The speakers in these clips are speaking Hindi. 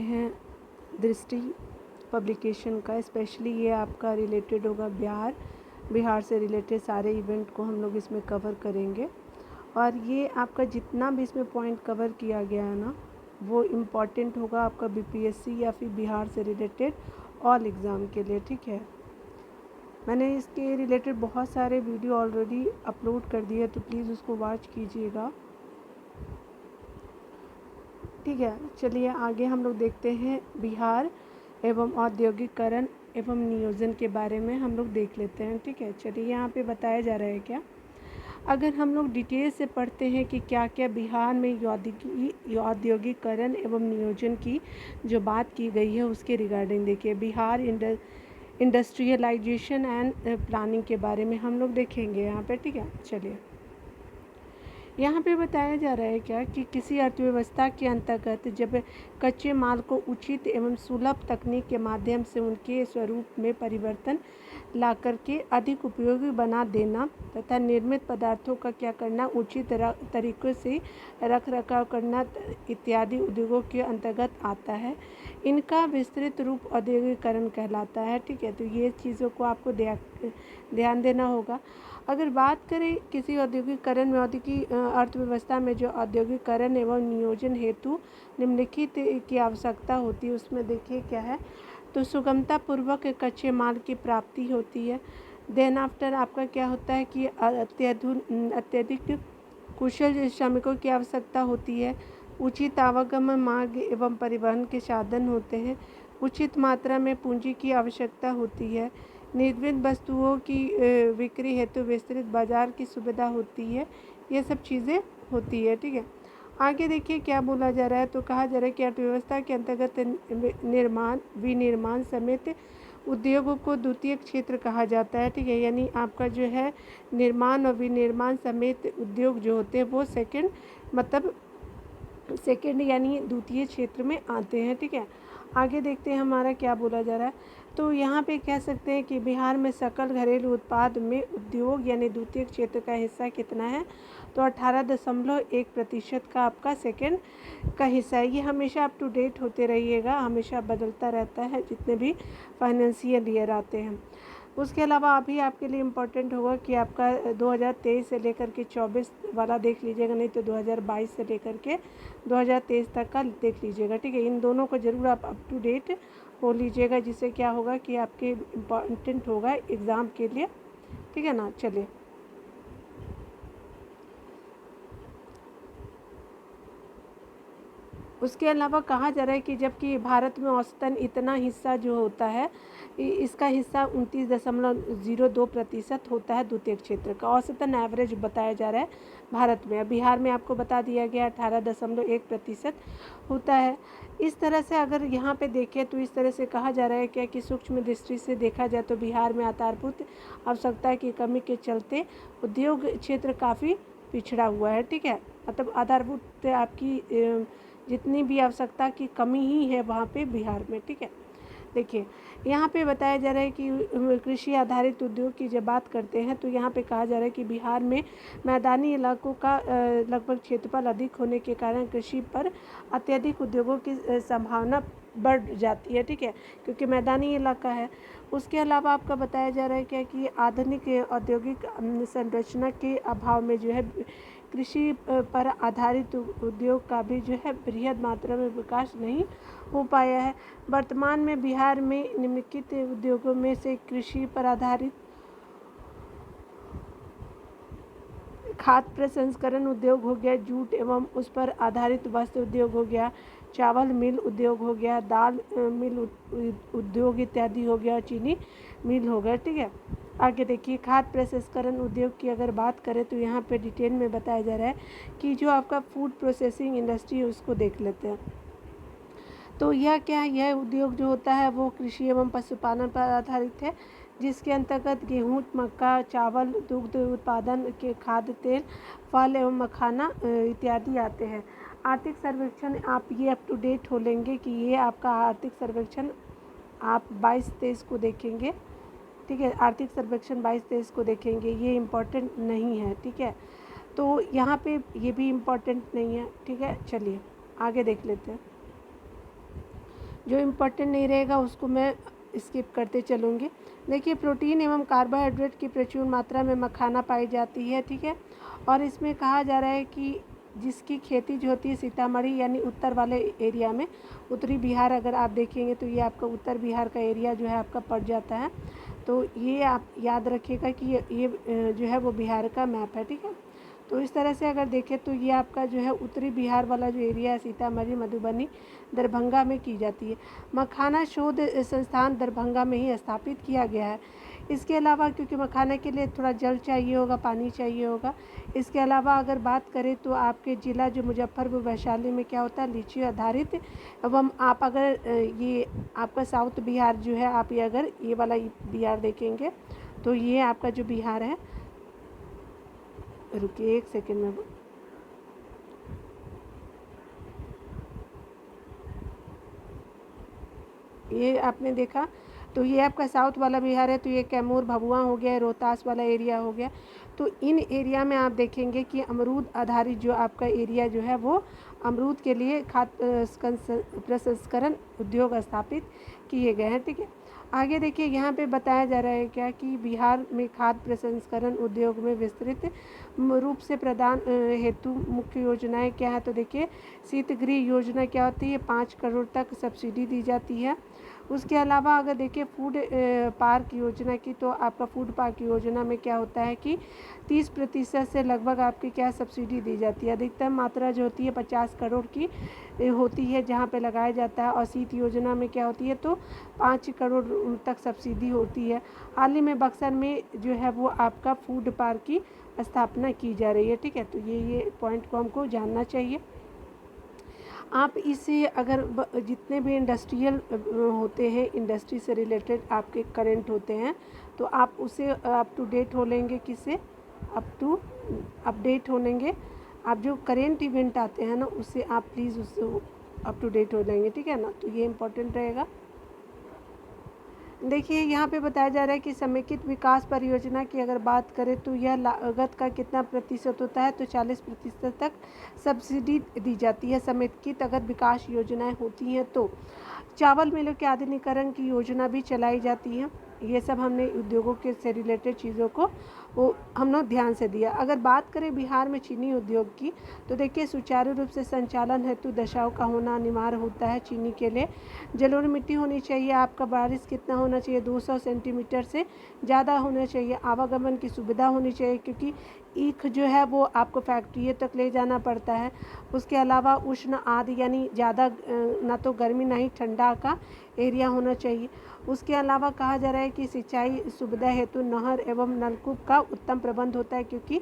हैं दृष्टि पब्लिकेशन का। स्पेशली ये आपका रिलेटेड होगा बिहार से रिलेटेड सारे इवेंट को हम लोग इसमें कवर करेंगे। और ये आपका जितना भी इसमें पॉइंट कवर किया गया है ना, वो इम्पॉर्टेंट होगा आपका बीपीएससी या फिर बिहार से रिलेटेड ऑल एग्ज़ाम के लिए। ठीक है, मैंने इसके रिलेटेड बहुत सारे वीडियो ऑलरेडी अपलोड कर दिए, तो प्लीज़ उसको वॉच कीजिएगा। ठीक है, चलिए आगे हम लोग देखते हैं बिहार एवं औद्योगिकरण एवं नियोजन के बारे में हम लोग देख लेते हैं। ठीक है, चलिए यहाँ पे बताया जा रहा है क्या, अगर हम लोग डिटेल से पढ़ते हैं कि क्या क्या बिहार में औद्योगिकरण एवं नियोजन की जो बात की गई है उसके रिगार्डिंग देखिए। बिहार इंडस्ट्रियलाइजेशन एंड प्लानिंग के बारे में हम लोग देखेंगे यहाँ पे। ठीक है, चलिए यहाँ पे बताया जा रहा है क्या कि किसी अर्थव्यवस्था के अंतर्गत जब कच्चे माल को उचित एवं सुलभ तकनीक के माध्यम से उनके स्वरूप में परिवर्तन ला करके अधिक उपयोगी बना देना तथा निर्मित पदार्थों का क्या करना, उचित तरीक़ों से रख रखाव करना इत्यादि उद्योगों के अंतर्गत आता है। इनका विस्तृत रूप औद्योगिकरण कहलाता है। ठीक है, तो ये चीज़ों को आपको ध्यान देना होगा। अगर बात करें किसी औद्योगिकरण में औद्योगिक अर्थव्यवस्था में जो औद्योगिकरण एवं नियोजन हेतु निम्नलिखित की आवश्यकता होती है, उसमें देखिए क्या है, तो सुगमता पूर्वक कच्चे माल की प्राप्ति होती है। देन आफ्टर आपका क्या होता है कि अत्यधिक कुशल श्रमिकों की आवश्यकता होती है। उचित आवागमन मार्ग एवं परिवहन के साधन होते हैं। उचित मात्रा में पूंजी की आवश्यकता होती है। निर्मित वस्तुओं की बिक्री हेतु विस्तृत बाजार की सुविधा होती है। ये सब चीज़ें होती है। ठीक है, आगे देखिए क्या बोला जा रहा है, तो कहा जा रहा है कि अर्थव्यवस्था के अंतर्गत निर्माण विनिर्माण समेत उद्योगों को द्वितीय क्षेत्र कहा जाता है। ठीक है, यानी आपका जो है निर्माण और विनिर्माण समेत उद्योग जो होते हैं वो सेकंड यानी द्वितीय क्षेत्र में आते हैं। ठीक है, आगे देखते हैं हमारा क्या बोला जा रहा है, तो यहाँ पे कह सकते हैं कि बिहार में सकल घरेलू उत्पाद में उद्योग यानी द्वितीय क्षेत्र का हिस्सा कितना है, तो 18.1% का आपका सेकंड का हिस्सा है। ये हमेशा अप टू डेट होते रहिएगा, हमेशा बदलता रहता है जितने भी फाइनेंशियल ईयर आते हैं। उसके अलावा अभी आपके लिए इम्पोर्टेंट होगा कि आपका 2023 से लेकर के 24 वाला देख लीजिएगा, नहीं तो 2022 से लेकर के 2023 तक का देख लीजिएगा। ठीक है, इन दोनों को ज़रूर आप अप टू डेट हो लीजिएगा, जिससे क्या होगा कि आपके इम्पॉर्टेंट होगा एग्ज़ाम के लिए। ठीक है ना, चलिए उसके अलावा कहा जा रहा है कि जबकि भारत में औसतन इतना हिस्सा जो होता है, इसका हिस्सा 29.02% होता है द्वितीय क्षेत्र का। औसतन एवरेज बताया जा रहा है भारत में। बिहार में आपको बता दिया गया 18.1% होता है। इस तरह से अगर यहाँ पे देखें तो इस तरह से कहा जा रहा है क्या कि सूक्ष्म दृष्टि से देखा जाए तो बिहार में आधारभूत आवश्यकता की कमी के चलते उद्योग क्षेत्र काफ़ी पिछड़ा हुआ है। ठीक है, मतलब आधारभूत आपकी जितनी भी आवश्यकता की कमी ही है वहाँ पे बिहार में। ठीक है, देखिए यहाँ पे बताया जा रहा है कि कृषि आधारित उद्योग की जब बात करते हैं तो यहाँ पे कहा जा रहा है कि बिहार में मैदानी इलाकों का लगभग क्षेत्रफल अधिक होने के कारण कृषि पर अत्यधिक उद्योगों की संभावना बढ़ जाती है। ठीक है, क्योंकि मैदानी इलाका है। उसके अलावा आपका बताया जा रहा है क्या कि आधुनिक औद्योगिक संरचना के अभाव में जो है कृषि पर आधारित उद्योग का भी जो है बृहद मात्रा में विकास नहीं हो पाया है। वर्तमान में बिहार में निम्नलिखित उद्योगों में से कृषि पर आधारित खाद्य प्रसंस्करण उद्योग हो गया, जूट एवं उस पर आधारित वस्त्र उद्योग हो गया, चावल मिल उद्योग हो गया, दाल मिल उद्योग इत्यादि हो गया, चीनी मिल हो गया। ठीक है, आगे देखिए खाद्य प्रसंस्करण उद्योग की अगर बात करें तो यहाँ पे डिटेल में बताया जा रहा है कि जो आपका फूड प्रोसेसिंग इंडस्ट्री है उसको देख लेते हैं। तो यह क्या है, यह उद्योग जो होता है वो कृषि एवं पशुपालन पर आधारित है, जिसके अंतर्गत गेहूँ, मक्का, चावल, दुग्ध उत्पादन के खाद्य तेल, फल एवं मखाना इत्यादि आते हैं। आर्थिक सर्वेक्षण आप ये अप टू डेट हो लेंगे कि ये आपका आर्थिक सर्वेक्षण आप 22-23 को देखेंगे। ठीक है, आर्थिक सर्वेक्षण 22-23 को देखेंगे, ये इम्पोर्टेंट नहीं है। ठीक है, तो यहाँ पे ये भी इम्पोर्टेंट नहीं है। ठीक है, चलिए आगे देख लेते हैं। जो इम्पोर्टेंट नहीं रहेगा उसको मैं स्किप करते चलूँगी। देखिए, प्रोटीन एवं कार्बोहाइड्रेट की प्रचुर मात्रा में मखाना पाई जाती है, ठीक है। और इसमें कहा जा रहा है कि जिसकी खेती जो होती है सीतामढ़ी यानी उत्तर वाले एरिया में, उत्तरी बिहार अगर आप देखेंगे तो ये आपका उत्तर बिहार का एरिया जो है आपका पड़ जाता है। तो ये आप याद रखिएगा कि ये जो है वो बिहार का मैप है, ठीक है। तो इस तरह से अगर देखें तो ये आपका जो है उत्तरी बिहार वाला जो एरिया है सीतामढ़ी, मधुबनी, दरभंगा में की जाती है। मखाना शोध संस्थान दरभंगा में ही स्थापित किया गया है। इसके अलावा क्योंकि मखाने के लिए थोड़ा जल चाहिए होगा, पानी चाहिए होगा। इसके अलावा अगर बात करें तो आपके ज़िला जो मुजफ्फरपुर वैशाली में क्या होता है, लीची आधारित एवं आप अगर ये आपका साउथ बिहार जो है, आप ये अगर ये वाला बिहार देखेंगे तो ये आपका जो बिहार है, रुकिए एक सेकेंड में, ये आपने देखा तो ये आपका साउथ वाला बिहार है। तो ये कैमूर, भभुआ हो गया, रोहतास वाला एरिया हो गया। तो इन एरिया में आप देखेंगे कि अमरूद आधारित जो आपका एरिया जो है वो अमरूद के लिए खाद्य प्रसंस्करण उद्योग स्थापित किए गए हैं, ठीक है। आगे देखिए, यहाँ पे बताया जा रहा है क्या कि बिहार में खाद्य प्रसंस्करण उद्योग में विस्तृत रूप से प्रदान हेतु मुख्य योजनाएं क्या है। तो देखिए, शीतगृह योजना क्या होती है, 5 करोड़ तक सब्सिडी दी जाती है। उसके अलावा अगर देखिए फूड पार्क योजना की, तो आपका फूड पार्क योजना में क्या होता है कि 30% से लगभग आपकी क्या सब्सिडी दी जाती है। अधिकतम मात्रा जो होती है 50 करोड़ की होती है जहाँ पे लगाया जाता है। और शीत योजना में क्या होती है तो 5 करोड़ तक सब्सिडी होती है। हाल ही में बक्सर में जो है वो आपका फूड पार्क की स्थापना की जा रही है, ठीक है। तो ये पॉइंट को हमको जानना चाहिए। आप इसे अगर जितने भी इंडस्ट्रियल होते हैं, इंडस्ट्री से रिलेटेड आपके करंट होते हैं, तो आप उसे अप टू डेट हो लेंगे, किससे अपडेट हो लेंगे। आप जो करेंट इवेंट आते हैं ना, उससे आप प्लीज़ उससे अप टू डेट हो जाएंगे, ठीक है ना। तो ये इम्पोर्टेंट रहेगा। देखिए, यहाँ पे बताया जा रहा है कि समेकित विकास परियोजना की अगर बात करें तो यह लागत का कितना प्रतिशत होता है, तो 40% तक सब्सिडी दी जाती है। समेकित अगर विकास योजनाएं होती हैं तो चावल मिलों के आधुनिकीकरण की योजना भी चलाई जाती है। ये सब हमने उद्योगों के से रिलेटेड चीज़ों को वो हम लोग ध्यान से दिया। अगर बात करें बिहार में चीनी उद्योग की, तो देखिए सुचारू रूप से संचालन हेतु दशाओं का होना अनिवार्य होता है। चीनी के लिए जलोढ़ मिट्टी होनी चाहिए, आपका बारिश कितना होना चाहिए, 200 सेंटीमीटर से ज़्यादा होना चाहिए। आवागमन की सुविधा होनी चाहिए, क्योंकि ईख जो है वो आपको फैक्ट्री तक ले जाना पड़ता है। उसके अलावा उष्ण आर्द्र यानी ज़्यादा ना तो गर्मी ना ही ठंडा का एरिया होना चाहिए। उसके अलावा कहा जा रहा है कि सिंचाई सुविधा हेतु नहर एवं नलकूप का उत्तम प्रबंध होता है, क्योंकि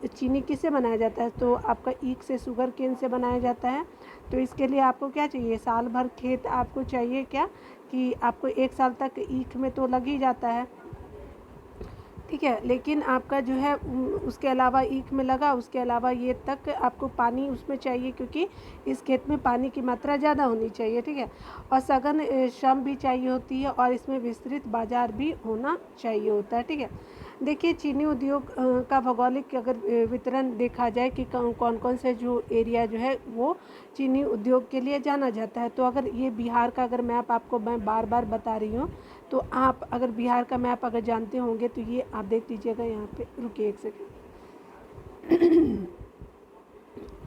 चीनी किससे बनाया जाता है तो आपका ईख से, शुगर केन से बनाया जाता है। तो इसके लिए आपको क्या चाहिए, साल भर खेत आपको चाहिए क्या कि आपको 1 साल तक ईख में तो लग ही जाता है, ठीक है। लेकिन आपका जो है उसके अलावा ईख में लगा, उसके अलावा ये तक आपको पानी उसमें चाहिए, क्योंकि इस खेत में पानी की मात्रा ज़्यादा होनी चाहिए, ठीक है। और सघन श्रम भी चाहिए होती है, और इसमें विस्तृत बाजार भी होना चाहिए होता है, ठीक है। देखिए, चीनी उद्योग का भौगोलिक अगर वितरण देखा जाए कि कौन कौन से जो एरिया जो है वो चीनी उद्योग के लिए जाना जाता है, तो अगर ये बिहार का अगर मैप आपको मैं बार बार बता रही हूँ, तो आप अगर बिहार का मैप अगर जानते होंगे तो ये आप देख लीजिएगा। यहाँ पे रुकिए एक सेकेंड।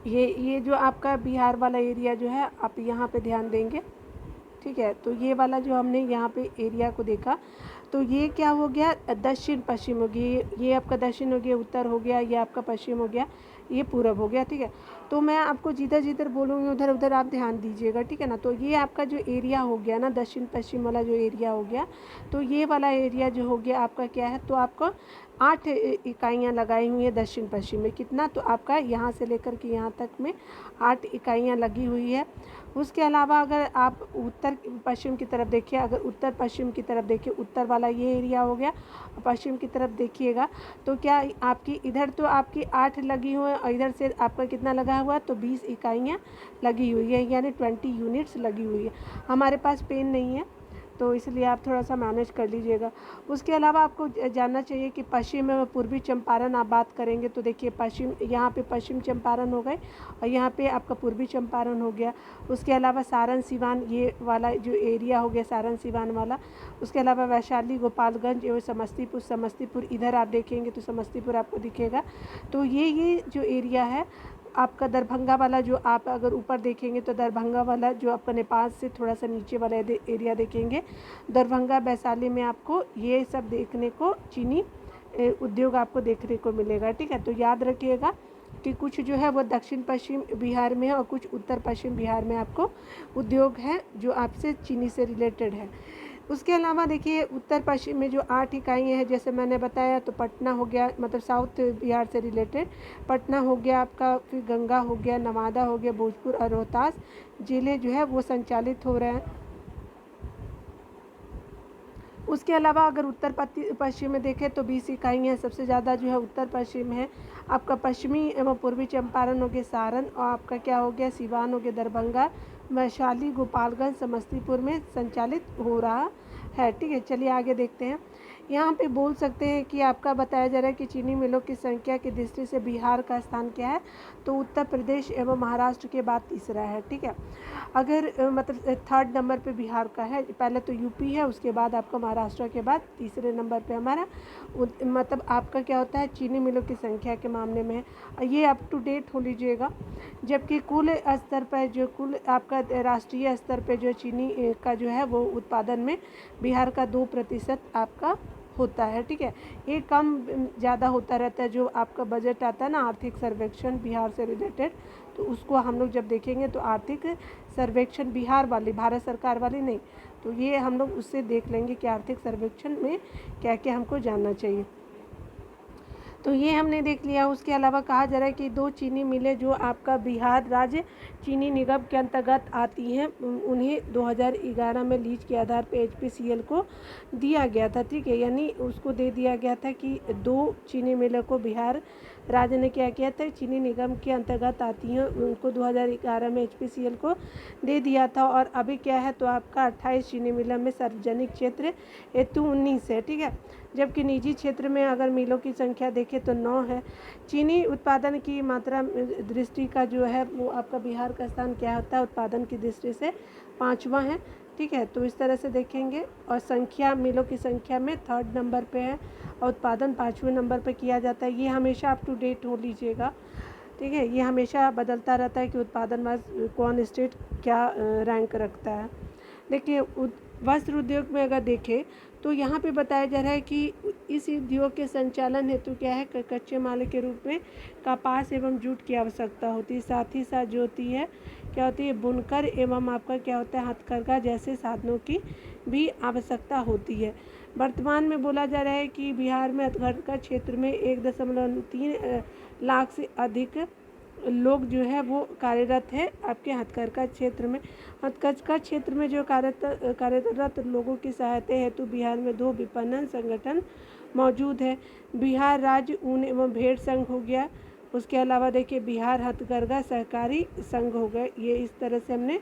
ये जो आपका बिहार वाला एरिया जो है आप यहाँ पे ध्यान देंगे, ठीक है। तो ये वाला जो हमने यहाँ पे एरिया को देखा, तो ये क्या हो गया, दक्षिण पश्चिम हो गया। ये आपका दक्षिण हो गया, उत्तर हो गया, ये आपका पश्चिम हो गया, ये पूरब हो गया, ठीक है। तो मैं आपको जिधर जिधर बोलूँगी उधर उधर आप ध्यान दीजिएगा, ठीक है ना। तो ये आपका जो एरिया हो गया ना, दक्षिण पश्चिम वाला जो एरिया हो गया, तो ये वाला एरिया जो हो गया आपका क्या है, तो आपको 8 इकाइयाँ लगाई हुई है दक्षिण पश्चिम में। कितना, तो आपका यहाँ से लेकर के यहाँ तक में 8 इकाइयाँ लगी हुई है। उसके अलावा अगर आप उत्तर पश्चिम की तरफ देखिए, अगर उत्तर पश्चिम की तरफ देखिए, उत्तर वाला ये एरिया हो गया, पश्चिम की तरफ देखिएगा तो क्या आपकी इधर तो आपकी 8 लगी हुई है, और इधर से आपका कितना लगा हुआ है, तो 20 इकाइयाँ लगी हुई है, यानी 20 यूनिट्स लगी हुई है। हमारे पास पेन नहीं है, तो इसलिए आप थोड़ा सा मैनेज कर लीजिएगा। उसके अलावा आपको जानना चाहिए कि पश्चिम एवं पूर्वी चंपारण आप बात करेंगे तो देखिए पश्चिम, यहाँ पे पश्चिम चंपारण हो गए और यहाँ पे आपका पूर्वी चंपारण हो गया। उसके अलावा सारण सिवान ये वाला जो एरिया हो गया सारण सिवान वाला। उसके अलावा वैशाली, गोपालगंज एवं समस्तीपुर, समस्तीपुर इधर आप देखेंगे तो समस्तीपुर आपको दिखेगा। तो ये जो एरिया है आपका दरभंगा वाला, जो आप अगर ऊपर देखेंगे तो दरभंगा वाला जो आपका नेपाल से थोड़ा सा नीचे वाला एरिया देखेंगे, दरभंगा वैशाली में आपको ये सब देखने को चीनी उद्योग आपको देखने को मिलेगा। ठीक है, तो याद रखिएगा कि कुछ जो है वो दक्षिण पश्चिम बिहार में है और कुछ उत्तर पश्चिम बिहार में आपको उद्योग है जो आपसे चीनी से रिलेटेड है। उसके अलावा देखिए उत्तर पश्चिम में जो 8 इकाइयाँ हैं जैसे मैंने बताया, तो पटना हो गया, मतलब साउथ बिहार से रिलेटेड पटना हो गया आपका, फिर गंगा हो गया, नवादा हो गया, भोजपुर और रोहतास जिले जो है वो संचालित हो रहे हैं। उसके अलावा अगर उत्तर पश्चिम में देखें तो 20 इकाइयाँ सबसे ज़्यादा जो है उत्तर पश्चिम है। आपका पश्चिमी एवं पूर्वी चंपारण हो गया सारण, और आपका क्या हो गया सिवान हो गया, दरभंगा, वैशाली, गोपालगंज, समस्तीपुर में संचालित हो रहा है। ठीक है, चलिए आगे देखते हैं। यहाँ पे बोल सकते हैं कि आपका बताया जा रहा है कि चीनी मिलों की संख्या की दृष्टि से बिहार का स्थान क्या है, तो उत्तर प्रदेश एवं महाराष्ट्र के बाद तीसरा है। ठीक है, अगर मतलब 3rd नंबर पे बिहार का है, पहले तो यूपी है, उसके बाद आपका महाराष्ट्र के बाद तीसरे नंबर पे हमारा मतलब आपका क्या होता है चीनी मिलों की संख्या के मामले में है। ये अप टू डेट हो लीजिएगा। जबकि कुल स्तर पर जो कुल आपका राष्ट्रीय स्तर पे जो चीनी का जो है वो उत्पादन में बिहार का 2% आपका होता है। ठीक है, ये कम ज़्यादा होता रहता है। जो आपका बजट आता है ना आर्थिक सर्वेक्षण बिहार से रिलेटेड, तो उसको हम लोग जब देखेंगे तो आर्थिक सर्वेक्षण बिहार वाली, भारत सरकार वाली नहीं, तो ये हम लोग उससे देख लेंगे कि आर्थिक सर्वेक्षण में क्या क्या हमको जानना चाहिए। तो ये हमने देख लिया। उसके अलावा कहा जा रहा है कि 2 चीनी मिलें जो आपका बिहार राज्य चीनी निगम के अंतर्गत आती हैं, उन्हें 2011 में लीज के आधार पर HPCL को दिया गया था। ठीक है, यानी उसको दे दिया गया था कि 2 चीनी मिलों को बिहार राज्य ने क्या किया था चीनी निगम के अंतर्गत आती हैं, उनको 2011 में HPCL को दे दिया था। और अभी क्या है तो आपका 28 चीनी मिलों में सार्वजनिक क्षेत्र हेतु 19 है। ठीक है, जबकि निजी क्षेत्र में अगर मिलों की संख्या देखें तो 9 है। चीनी उत्पादन की मात्रा दृष्टि का जो है वो आपका बिहार का स्थान क्या होता है उत्पादन की दृष्टि से 5वां है। ठीक है, तो इस तरह से देखेंगे। और संख्या मिलों की संख्या में 3rd नंबर पे है और उत्पादन 5वें नंबर पे किया जाता है। ये हमेशा अप टू डेट हो लीजिएगा। ठीक है, ये हमेशा बदलता रहता है कि उत्पादन वाइज कौन स्टेट क्या रैंक रखता है। देखिए वस्त्र उद्योग में अगर देखें तो यहाँ पे बताया जा रहा है कि इस उद्योग के संचालन हेतु क्या है कच्चे माल के रूप में कपास एवं जूट की आवश्यकता होती है। साथ ही साथ जो होती है क्या होती है बुनकर एवं आपका क्या होता है हथकरघा जैसे साधनों की भी आवश्यकता होती है। वर्तमान में बोला जा रहा है कि बिहार में हथकरघा क्षेत्र में 1.3 लाख से अधिक लोग जो है वो कार्यरत है आपके हथकरघा क्षेत्र में। हथकरघा क्षेत्र में जो कार्यरत लोगों की सहायता हेतु बिहार में 2 विपणन संगठन मौजूद है। बिहार राज्य ऊन एवं भेड़ संघ हो गया, उसके अलावा देखिए बिहार हथकरघा सहकारी संघ हो गया। ये इस तरह से हमने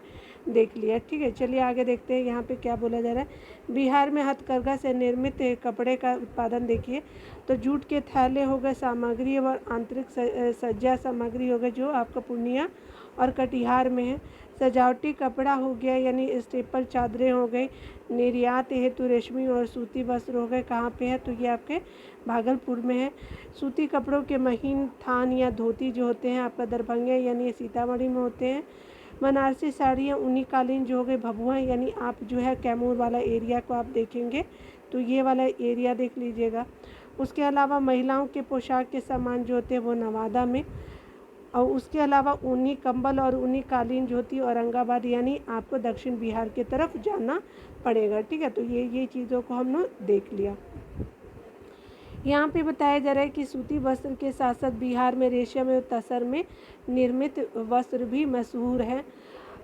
देख लिया। ठीक है, चलिए आगे देखते हैं यहाँ पे क्या बोला जा रहा है। बिहार में हथकरघा से निर्मित कपड़े का उत्पादन देखिए तो जूट के थैले हो गए, सामग्री और आंतरिक सज्जा सामग्री हो गए जो आपका पूर्णिया और कटिहार में है। सजावटी कपड़ा हो गया यानी स्टेपल चादरें हो गई। निर्यात हेतु रेशमी और सूती वस्त्र हो गए, कहाँ पे है तो ये आपके भागलपुर में है। सूती कपड़ों के महीन थान या धोती जो होते हैं आपका दरभंगा यानी सीतामढ़ी में होते हैं। बनारसी साड़ियाँ ऊनी कालीन जो हो गए भभुआ, यानी आप जो है कैमूर वाला एरिया को आप देखेंगे तो ये वाला एरिया देख लीजिएगा। उसके अलावा महिलाओं के पोशाक के सामान जो होते हैं वो नवादा में, और उसके अलावा ऊनी कंबल और ऊनी कालीन जो होती है औरंगाबाद, यानी आपको दक्षिण बिहार की तरफ जाना पड़ेगा। ठीक है, तो ये चीज़ों को हमने देख लिया। यहाँ पे बताया जा रहा है कि सूती वस्त्र के साथ साथ बिहार में रेशम एवं तसर में निर्मित वस्त्र भी मशहूर है।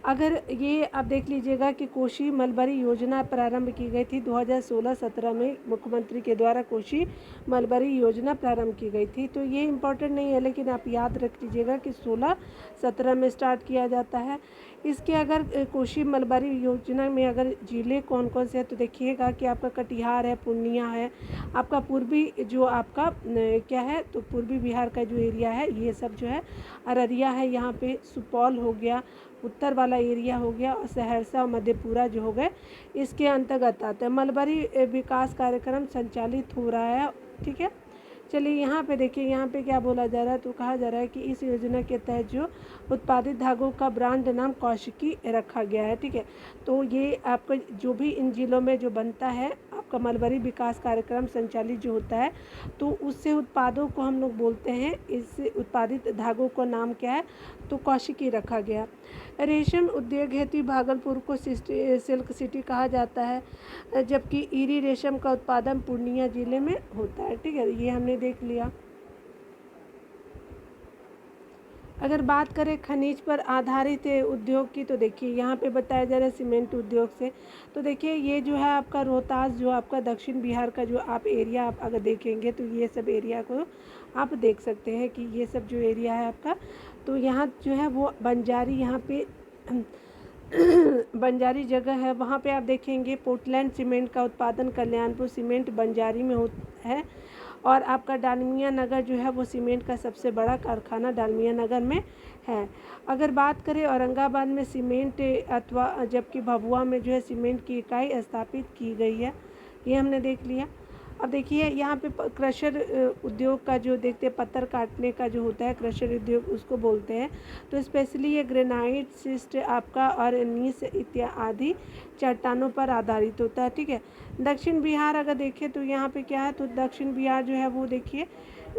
अगर ये आप देख लीजिएगा कि कोशी मलबरी योजना प्रारंभ की गई थी 2016-17 में, मुख्यमंत्री के द्वारा कोशी मलबरी योजना प्रारंभ की गई थी। तो ये इम्पोर्टेंट नहीं है, लेकिन आप याद रख लीजिएगा कि 16-17 में स्टार्ट किया जाता है। इसके अगर कोशी मलबरी योजना में अगर ज़िले कौन कौन से हैं तो देखिएगा कि आपका कटिहार है, पूर्णिया है, आपका पूर्वी जो आपका क्या है तो पूर्वी बिहार का जो एरिया है ये सब जो है, अररिया है, यहाँ पे सुपौल हो गया, उत्तर वाला एरिया हो गया, और सहरसा और मधेपुरा जो हो गए इसके अंतर्गत आता है। मलबरी विकास कार्यक्रम संचालित हो रहा है, ठीक है। चलिए यहाँ पे देखिए, यहाँ पे क्या बोला जा रहा है, तो कहा जा रहा है कि इस योजना के तहत जो उत्पादित धागों का ब्रांड नाम कौशिकी रखा गया है, ठीक है। तो ये आपका जो भी इन जिलों में जो बनता है आपका मलबरी विकास कार्यक्रम संचालित जो होता है, तो उससे उत्पादों को हम लोग बोलते हैं, इस उत्पादित धागों का नाम क्या है तो कौशिकी रखा गया। रेशम उद्योग हेतु भागलपुर को सिल्क सिटी कहा जाता है, जबकि ईरी रेशम का उत्पादन पूर्णिया जिले में होता है, ठीक है। ये हमने देख लिया। अगर बात करें खनिज पर आधारित उद्योग की, तो देखिए यहाँ पे बताया जा रहा है सीमेंट उद्योग से। तो देखिए ये जो है आपका रोहतास, जो आपका दक्षिण बिहार का जो आप एरिया आप अगर देखेंगे तो ये सब एरिया को आप देख सकते हैं कि ये सब जो एरिया है आपका, तो यहाँ जो है वो बंजारी, यहाँ पे बंजारी जगह है, वहाँ पे आप देखेंगे पोर्टलैंड सीमेंट का उत्पादन कल्याणपुर सीमेंट बंजारी में होता है। और आपका डालमिया नगर जो है वो सीमेंट का सबसे बड़ा कारखाना डालमिया नगर में है। अगर बात करें औरंगाबाद में सीमेंट अथवा जबकि भभुआ में जो है सीमेंट की इकाई स्थापित की गई है, ये हमने देख लिया। अब देखिए यहाँ पे क्रशर उद्योग का जो देखते हैं, पत्थर काटने का जो होता है क्रशर उद्योग उसको बोलते हैं। तो स्पेशली ये ग्रेनाइट सिस्ट आपका और नीस इत्यादि चट्टानों पर आधारित होता है, ठीक है। दक्षिण बिहार अगर देखें तो यहाँ पे क्या है, तो दक्षिण बिहार जो है वो देखिए,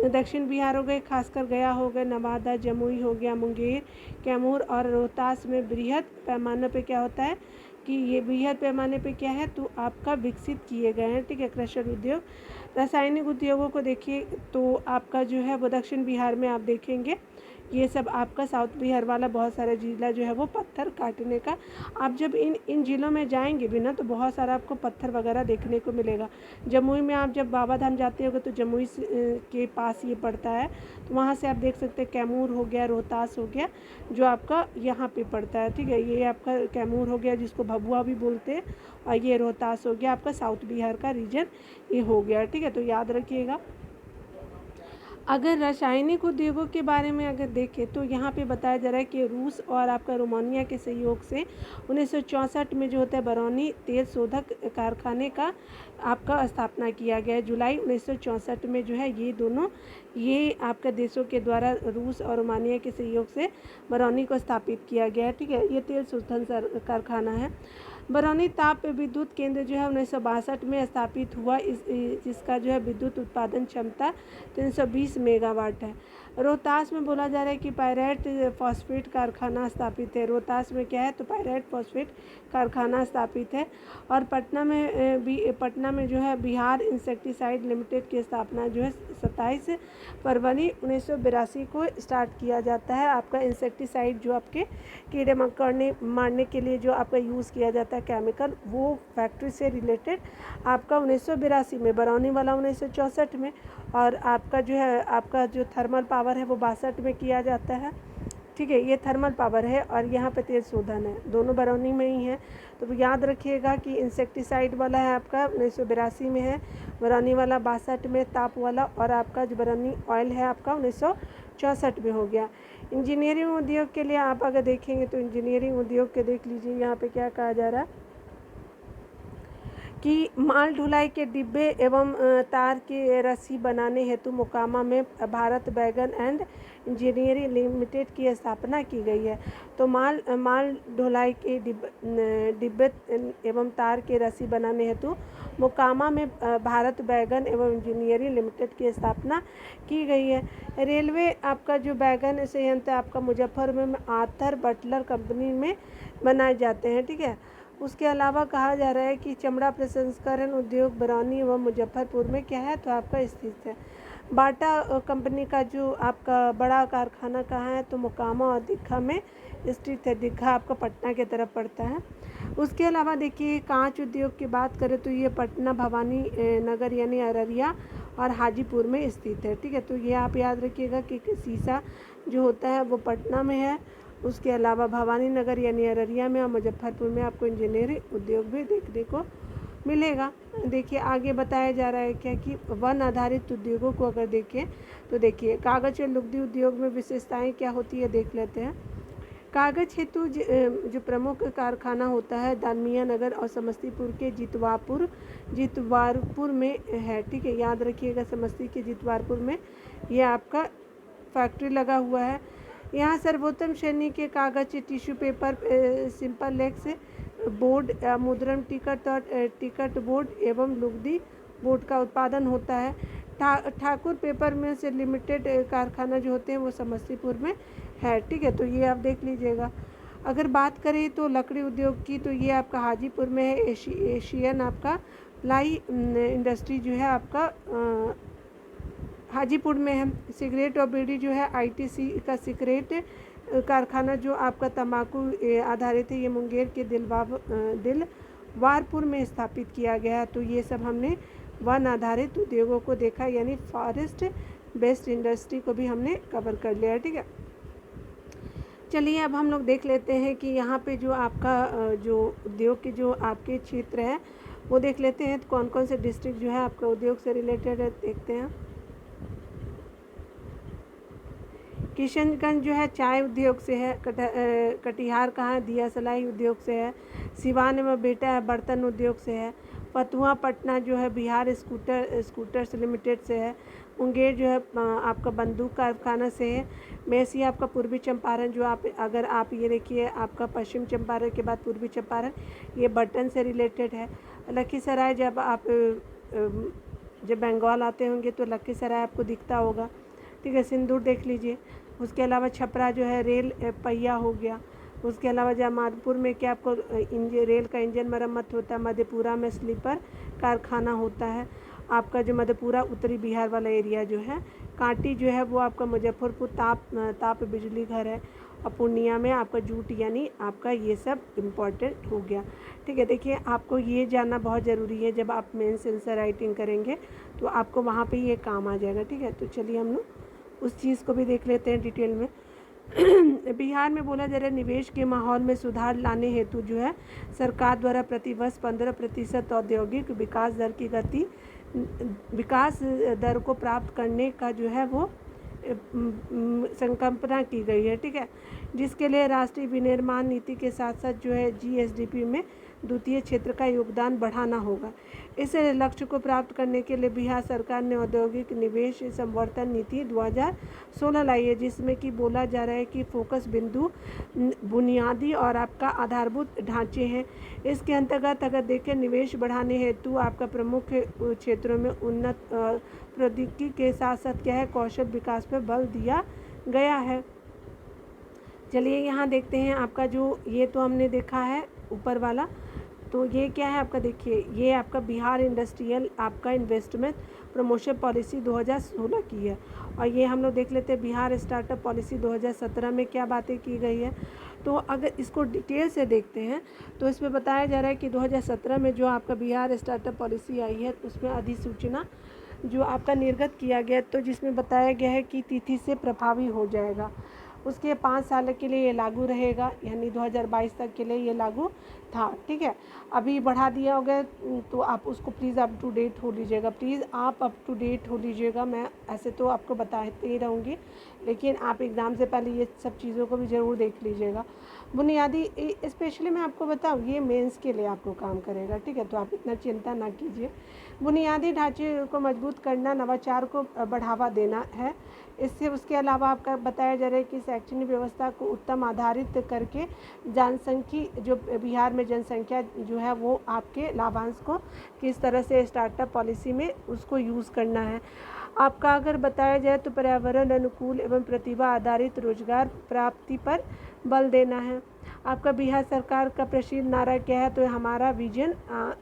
दक्षिण बिहार हो गए, खासकर गया हो गया, नवादा, जमुई हो गया, मुंगेर, कैमूर और रोहतास में बृहद पैमाने पे क्या होता है कि ये बृहद पैमाने पे क्या है तो आपका विकसित किए गए हैं, ठीक है, क्रशर उद्योग। रासायनिक उद्योगों को देखिए तो आपका जो है वो दक्षिण बिहार में आप देखेंगे ये सब आपका साउथ बिहार वाला बहुत सारा जिला जो है वो पत्थर काटने का, आप जब इन जिलों में जाएंगे भी ना तो बहुत सारा आपको पत्थर वगैरह देखने को मिलेगा। जमुई में आप जब बाबा धाम जाते होगे तो जमुई के पास ये पड़ता है, तो वहाँ से आप देख सकते हैं कैमूर हो गया, रोहतास हो गया, जो आपका यहाँ पे पड़ता है, ठीक है। ये आपका कैमूर हो गया जिसको भभुआ भी बोलते हैं, और ये रोहतास हो गया आपका साउथ बिहार का रीजन ये हो गया, ठीक है। तो याद रखिएगा। अगर रासायनिक उद्योगों के बारे में अगर देखें तो यहाँ पे बताया जा रहा है कि रूस और आपका रोमानिया के सहयोग से 1964 में जो होता है बरौनी तेल शोधक कारखाने का आपका स्थापना किया गया है। जुलाई 1964 में जो है ये आपके देशों के द्वारा रूस और रोमानिया के सहयोग से बरौनी को स्थापित किया गया है, ठीक है। ये तेल शोधन कारखाना है। बरौनी ताप विद्युत केंद्र जो है 1962 में स्थापित हुआ। इसका जो है विद्युत उत्पादन क्षमता 320 मेगावाट है। रोहतास में बोला जा रहा है कि पायरेट फॉस्फेट कारखाना स्थापित है। रोहतास में क्या है तो पायरेट फॉस्फेट कारखाना स्थापित है। और पटना में जो है बिहार इंसेक्टिसाइड लिमिटेड की स्थापना जो है 27 फरवरी 1982 को स्टार्ट किया जाता है। आपका इंसेक्टिसाइड जो आपके कीड़े मकोड़े मारने के लिए जो आपका यूज़ किया जाता है केमिकल, वो फैक्ट्री से रिलेटेड आपका 1982 में, बरौनी वाला 1964 में, और आपका जो है आपका जो थर्मल पावर है वो 62 में किया जाता है, ठीक है। ये थर्मल पावर है और यहाँ पे तेल शोधन है, दोनों बरौनी में ही है। तो याद रखिएगा कि इंसेक्टिसाइड वाला है आपका 1982 में है, बरौनी वाला 62 में, ताप वाला और आपका जो बरौनी ऑयल है आपका 1964 में हो गया। इंजीनियरिंग उद्योग के लिए आप अगर देखेंगे तो इंजीनियरिंग उद्योग के देख लीजिए यहाँ पे क्या कहा जा रहा है कि माल ढुलाई के डिब्बे एवं तार की रस्सी बनाने हेतु मोकामा में भारत बैगन एंड इंजीनियरिंग लिमिटेड की स्थापना की गई है। तो माल ढुलाई के डिब्बे एवं तार के रस्सी बनाने हेतु मोकामा में भारत बैगन एवं इंजीनियरिंग लिमिटेड की स्थापना की गई है। रेलवे आपका जो बैगन संयंत्र आपका मुजफ्फरपुर में आर्थर बटलर कंपनी में बनाए जाते हैं, ठीक है। उसके अलावा कहा जा रहा है कि चमड़ा प्रसंस्करण उद्योग बरौनी एवं मुजफ्फरपुर में क्या है तो आपका स्थित है। बाटा कंपनी का जो आपका बड़ा कारखाना कहाँ है तो मोकामा और दीघा में स्थित है। दीघा आपका पटना की तरफ पड़ता है। उसके अलावा देखिए कांच उद्योग की बात करें तो ये पटना, भवानी नगर यानी अररिया और हाजीपुर में स्थित है। ठीक है, तो ये आप याद रखिएगा कि शीशा जो होता है वो पटना में है। उसके अलावा भवानी नगर यानी अररिया में और मुजफ्फरपुर में आपको इंजीनियरिंग उद्योग भी देखने को मिलेगा। देखिए आगे बताया जा रहा है क्या कि वन आधारित उद्योगों को अगर देखें तो देखिए कागज और लुगदी उद्योग में विशेषताएं क्या होती है देख लेते हैं। कागज हेतु जो प्रमुख कारखाना होता है दालमिया नगर और समस्तीपुर के जितवारपुर में है। ठीक है, याद रखिएगा समस्ती के जितवारपुर में ये आपका फैक्ट्री लगा हुआ है। यहाँ सर्वोत्तम श्रेणी के कागज, tissue paper, simplex board, मुद्रण टिकट और टिकट बोर्ड एवं लुगदी बोर्ड का उत्पादन होता है। ठाकुर पेपर मिल से लिमिटेड कारखाना जो होते हैं वो समस्तीपुर में है। ठीक है, तो ये आप देख लीजिएगा। अगर बात करें तो लकड़ी उद्योग की तो ये आपका हाजीपुर में है। एशियन आपका प्लाई इंडस्ट्री जो है आपका हाजीपुर में है। सिगरेट और बीड़ी जो है आईटीसी का सिगरेट कारखाना जो आपका तंबाकू आधारित है ये मुंगेर के दिलवारपुर में स्थापित किया गया। तो ये सब हमने वन आधारित उद्योगों को देखा, यानी फॉरेस्ट बेस्ड इंडस्ट्री को भी हमने कवर कर लिया। ठीक है, चलिए अब हम लोग देख लेते हैं कि यहाँ पे जो आपका जो उद्योग के जो आपके क्षेत्र है वो देख लेते हैं तो कौन कौन से डिस्ट्रिक्ट जो है आपका उद्योग से रिलेटेड है देखते हैं। किशनगंज जो है चाय उद्योग से है। कटिहार कहाँ है, दिया सलाई उद्योग से है। सिवान में बेटा है बर्तन उद्योग से है। फतुहा पटना जो है बिहार स्कूटर्स लिमिटेड से है। मुंगेर जो है आपका बंदूक कारखाना से है। मेसी आपका पूर्वी चंपारण जो अगर आप ये देखिए आपका पश्चिम चंपारण के बाद पूर्वी चंपारण ये बर्तन से रिलेटेड है। लखीसराय जब आप जब बंगाल आते होंगे तो लखीसराय आपको दिखता होगा। ठीक है, सिंदूर देख लीजिए। उसके अलावा छपरा जो है रेल पहिया हो गया। उसके अलावा जमालपुर में क्या आपको रेल का इंजन मरम्मत होता है। मधेपुरा में स्लीपर कारखाना होता है। आपका जो मधेपुरा उत्तरी बिहार वाला एरिया जो है। कांटी जो है वो आपका मुजफ्फरपुर ताप बिजली घर है। और पूर्णिया में आपका जूट यानी आपका ये सब इम्पॉर्टेंट हो गया। ठीक है, देखिए आपको ये जानना बहुत ज़रूरी है, जब आप मेंस आंसर राइटिंग करेंगे तो आपको वहाँ पे ये काम आ जाएगा। ठीक है, तो चलिए हम लोग उस चीज़ को भी देख लेते हैं डिटेल में। बिहार में बोला जा रहा है निवेश के माहौल में सुधार लाने हेतु जो है सरकार द्वारा प्रतिवर्ष 15% औद्योगिक विकास दर को प्राप्त करने का जो है वो संकल्पना की गई है। ठीक है, जिसके लिए राष्ट्रीय विनिर्माण नीति के साथ साथ जो है जीएसडीपी में द्वितीय क्षेत्र का योगदान बढ़ाना होगा। इस लक्ष्य को प्राप्त करने के लिए बिहार सरकार ने औद्योगिक निवेश संवर्धन नीति 2016 लाई है, जिसमें कि बोला जा रहा है कि फोकस बिंदु बुनियादी और आपका आधारभूत ढांचे हैं। इसके अंतर्गत अगर देखें निवेश बढ़ाने हेतु आपका प्रमुख क्षेत्रों में उन्नत प्रौद्योगिकी के साथ साथ क्या है कौशल विकास पर बल दिया गया है। चलिए यहाँ देखते हैं आपका जो ये तो हमने देखा है ऊपर वाला, तो ये क्या है आपका देखिए ये आपका बिहार इंडस्ट्रियल आपका इन्वेस्टमेंट प्रमोशन पॉलिसी 2016 की है। और ये हम लोग देख लेते हैं बिहार स्टार्टअप पॉलिसी 2017 में क्या बातें की गई है। तो अगर इसको डिटेल से देखते हैं तो इसमें बताया जा रहा है कि 2017 में जो आपका बिहार स्टार्टअप पॉलिसी आई है उसमें अधिसूचना जो आपका निर्गत किया गया, तो जिसमें बताया गया है कि तिथि से प्रभावी हो जाएगा। उसके 5 साल के लिए ये लागू रहेगा, यानी 2022 तक के लिए ये लागू था। ठीक है, अभी बढ़ा दिया होगा तो आप उसको प्लीज़ अप टू डेट हो लीजिएगा। प्लीज़ आप अप टू डेट हो लीजिएगा। मैं ऐसे तो आपको बताते ही रहूँगी, लेकिन आप एग्ज़ाम से पहले ये सब चीज़ों को भी ज़रूर देख लीजिएगा। बुनियादी स्पेशली मैं आपको बताऊँ ये मेंस के लिए आपको काम करेगा। ठीक है, तो आप इतना चिंता ना कीजिए। बुनियादी ढांचे को मजबूत करना, नवाचार को बढ़ावा देना है। इससे उसके अलावा आपका बताया जा रहा है कि शैक्षणिक व्यवस्था को उत्तम आधारित करके जनसंख्या जो बिहार में जनसंख्या जो है वो आपके लाभांश को किस तरह से स्टार्टअप पॉलिसी में उसको यूज़ करना है। आपका अगर बताया जाए तो पर्यावरण अनुकूल एवं प्रतिभा आधारित रोजगार प्राप्ति पर बल देना है। आपका बिहार सरकार का प्रसिद्ध नारा क्या है, तो हमारा विजन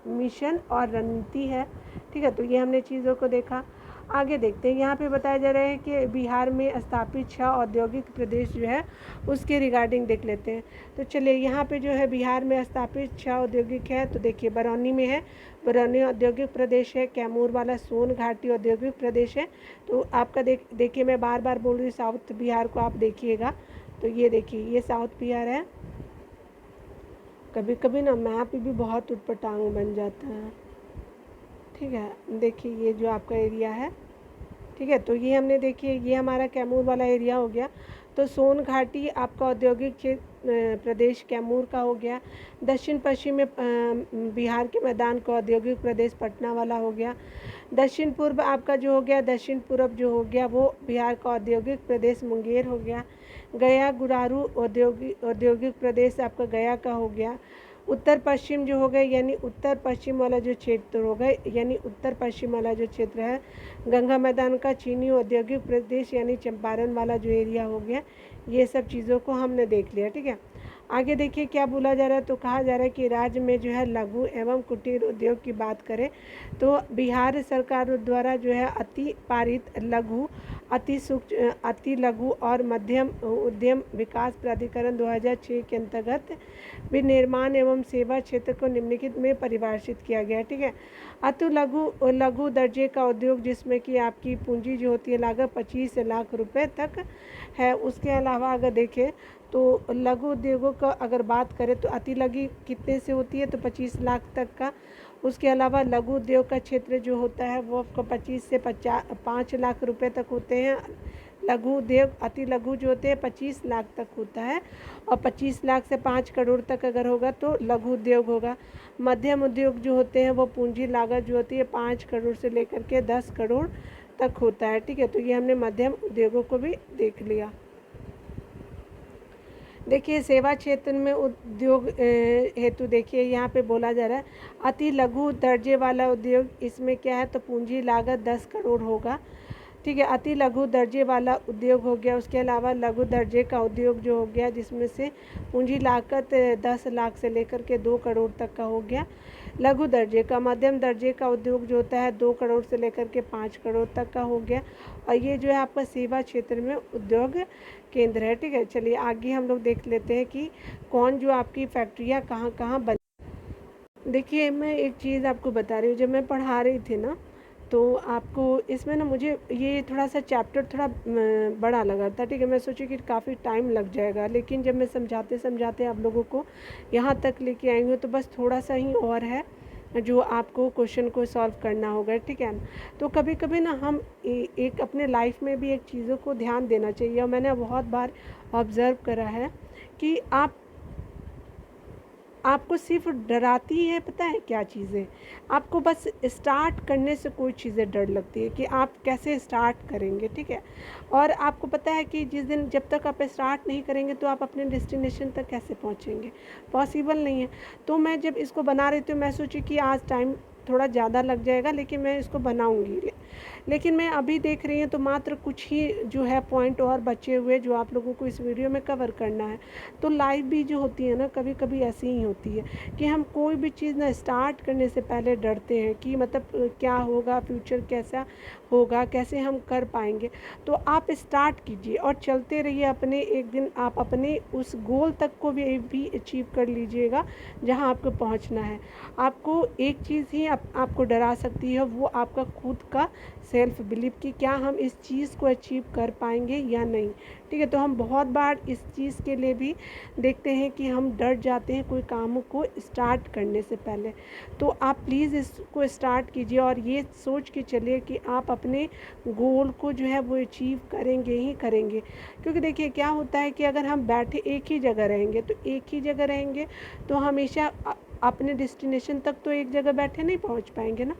मिशन और रणनीति है। ठीक है, तो ये हमने चीज़ों को देखा। आगे देखते हैं, यहाँ पे बताया जा रहा है कि बिहार में स्थापित 6 औद्योगिक प्रदेश जो है उसके रिगार्डिंग देख लेते हैं। तो चलिए, यहाँ पे जो है बिहार में स्थापित 6 औद्योगिक है। तो देखिए, बरौनी में है, बरौनी औद्योगिक प्रदेश है। कैमूर वाला सोन घाटी औद्योगिक प्रदेश है। तो आपका देखिए, मैं बार बार बोल रही हूँ साउथ बिहार को आप देखिएगा। तो ये देखिए, ये साउथ बिहार है। कभी कभी ना मैप भी बहुत उटपटांग बन जाता है, ठीक है। देखिए, ये जो आपका एरिया है, ठीक है। तो ये हमने देखिए, ये हमारा कैमूर वाला एरिया हो गया। तो सोन घाटी आपका औद्योगिक प्रदेश कैमूर का हो गया। दक्षिण पश्चिम में बिहार के मैदान का औद्योगिक प्रदेश पटना वाला हो गया। दक्षिण पूर्व आपका जो हो गया, दक्षिण पूर्व जो हो गया वो बिहार का औद्योगिक प्रदेश मुंगेर हो गया। गया गुरारू औद्योगिक प्रदेश आपका गया का हो गया। उत्तर पश्चिम जो हो गए, यानी उत्तर पश्चिम वाला जो क्षेत्र हो गए, यानी उत्तर पश्चिम वाला जो क्षेत्र है गंगा मैदान का चीनी औद्योगिक प्रदेश यानी चंपारण वाला जो एरिया हो गया। ये सब चीज़ों को हमने देख लिया, ठीक है। आगे देखिए क्या बोला जा रहा है। तो कहा जा रहा है कि राज्य में जो है लघु एवं कुटीर उद्योग की बात करें तो बिहार सरकार द्वारा जो है अति पारित लघु, अति सूक्ष्म, अति लघु और मध्यम उद्यम विकास प्राधिकरण 2006 के अंतर्गत विनिर्माण एवं सेवा क्षेत्र को निम्नलिखित में परिभाषित किया गया है, ठीक है। अति लघु दर्जे का उद्योग जिसमें कि आपकी पूंजी जो होती है लागत 25 लाख रुपए तक है। उसके अलावा अगर देखें तो लघु उद्योगों का अगर बात करें तो अति लघु कितने से होती है, तो 25 लाख तक का। उसके अलावा लघु उद्योग का क्षेत्र जो होता है वो आपको 25 से 5 लाख रुपए तक होते हैं। लघु उद्योग अति लघु जो होते हैं 25 लाख तक होता है, और 25 लाख से 5 करोड़ तक अगर होगा तो लघु उद्योग होगा। मध्यम उद्योग जो होते हैं वो पूंजी लागत जो होती है 5 करोड़ से लेकर के 10 करोड़ तक होता है, ठीक है। तो ये हमने मध्यम उद्योगों को भी देख लिया। देखिए, सेवा क्षेत्र में उद्योग हेतु देखिए यहाँ पे बोला जा रहा है अति लघु दर्जे वाला उद्योग, इसमें क्या है तो पूंजी लागत 10 करोड़ होगा, ठीक है। अति लघु दर्जे वाला उद्योग हो गया। उसके अलावा लघु दर्जे का उद्योग जो हो गया जिसमें से पूंजी लागत 10 लाख से लेकर के 2 करोड़ तक का हो गया। लघु दर्जे का, मध्यम दर्जे का उद्योग जो होता है 2 करोड़ से लेकर के 5 करोड़ तक का हो गया। और ये जो है आपका सेवा क्षेत्र में उद्योग केंद्र है, ठीक है। चलिए आगे हम लोग देख लेते हैं कि कौन जो आपकी फैक्ट्रियाँ कहाँ कहाँ बन। देखिए, मैं एक चीज़ आपको बता रही हूँ, जब मैं पढ़ा रही थी ना तो आपको इसमें ना मुझे ये थोड़ा सा चैप्टर थोड़ा बड़ा लगा था, ठीक है। मैं सोची कि काफ़ी टाइम लग जाएगा, लेकिन जब मैं समझाते समझाते आप लोगों को यहाँ तक लेके आई हूँ तो बस थोड़ा सा ही और है जो आपको क्वेश्चन को सॉल्व करना होगा, ठीक है। तो कभी कभी ना हम एक अपने लाइफ में भी एक चीज़ों को ध्यान देना चाहिए। और मैंने बहुत बार ऑब्ज़र्व करा है कि आपको सिर्फ डराती है, पता है क्या चीज़ें, आपको बस स्टार्ट करने से कोई चीज़ें डर लगती है कि आप कैसे स्टार्ट करेंगे, ठीक है। और आपको पता है कि जिस दिन जब तक आप स्टार्ट नहीं करेंगे तो आप अपने डेस्टिनेशन तक कैसे पहुंचेंगे, पॉसिबल नहीं है। तो मैं जब इसको बना रही थी मैं सोची कि आज टाइम थोड़ा ज़्यादा लग जाएगा लेकिन मैं इसको बनाऊंगी, लेकिन मैं अभी देख रही हूँ तो मात्र कुछ ही जो है पॉइंट और बचे हुए जो आप लोगों को इस वीडियो में कवर करना है। तो लाइफ भी जो होती है ना कभी कभी ऐसी ही होती है कि हम कोई भी चीज़ ना स्टार्ट करने से पहले डरते हैं कि मतलब क्या होगा, फ्यूचर कैसा होगा, कैसे हम कर पाएंगे। तो आप स्टार्ट कीजिए और चलते रहिए, अपने एक दिन आप अपने उस गोल तक को भी अचीव कर लीजिएगा जहाँ आपको पहुँचना है। आपको एक चीज़ ही आपको डरा सकती है, वो आपका खुद का सेल्फ बिलीव कि क्या हम इस चीज़ को अचीव कर पाएंगे या नहीं, ठीक है। तो हम बहुत बार इस चीज़ के लिए भी देखते हैं कि हम डर जाते हैं कोई काम को स्टार्ट करने से पहले। तो आप प्लीज़ इसको स्टार्ट कीजिए और ये सोच के चलिए कि आप अपने गोल को जो है वो अचीव करेंगे ही करेंगे। क्योंकि देखिए क्या होता है कि अगर हम बैठे एक ही जगह रहेंगे तो एक ही जगह रहेंगे तो हमेशा अपने डेस्टिनेशन तक तो एक जगह बैठे नहीं पहुंच पाएंगे ना।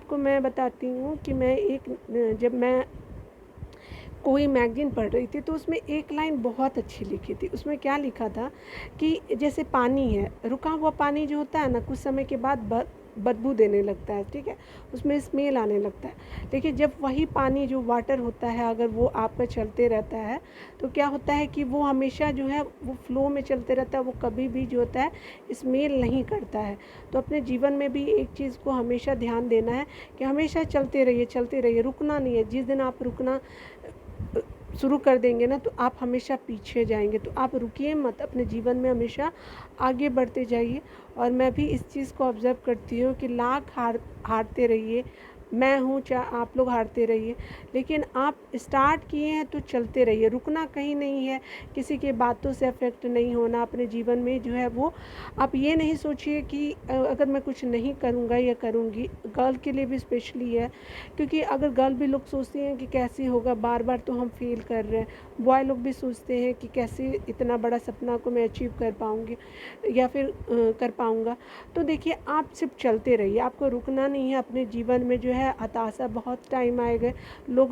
मैं बताती हूँ कि जब मैं कोई मैगज़ीन पढ़ रही थी तो उसमें एक लाइन बहुत अच्छी लिखी थी। उसमें क्या लिखा था कि जैसे पानी है, रुका हुआ पानी जो होता है ना कुछ समय के बाद बदबू देने लगता है, ठीक है, उसमें स्मेल आने लगता है। लेकिन जब वही पानी जो वाटर होता है अगर वो आपका चलते रहता है तो क्या होता है कि वो हमेशा जो है वो फ्लो में चलते रहता है, वो कभी भी जो होता है स्मेल नहीं करता है। तो अपने जीवन में भी एक चीज़ को हमेशा ध्यान देना है कि हमेशा चलते रहिए, रुकना नहीं है। जिस दिन आप रुकना शुरू कर देंगे ना तो आप हमेशा पीछे जाएंगे। तो आप रुकिए मत, अपने जीवन में हमेशा आगे बढ़ते जाइए। और मैं भी इस चीज़ को ऑब्ज़र्व करती हूँ कि लाख हारते रहिए, मैं हूँ चाहे आप लोग हारते रहिए, लेकिन आप स्टार्ट किए हैं तो चलते रहिए, रुकना कहीं नहीं है, किसी के बातों से अफेक्ट नहीं होना अपने जीवन में जो है वो। आप ये नहीं सोचिए कि अगर मैं कुछ नहीं करूँगा या करूँगी, गर्ल के लिए भी स्पेशली है, क्योंकि अगर गर्ल भी लोग सोचती हैं कि कैसे होगा, बार बार तो हम फेल कर रहे हैं। बॉय लोग भी सोचते हैं कि कैसे इतना बड़ा सपना को मैं अचीव कर पाऊँगी या फिर कर पाऊँगा। तो देखिए आप सिर्फ चलते रहिए, आपको रुकना नहीं है। अपने जीवन में जो है हताशा बहुत टाइम आएगा, लोग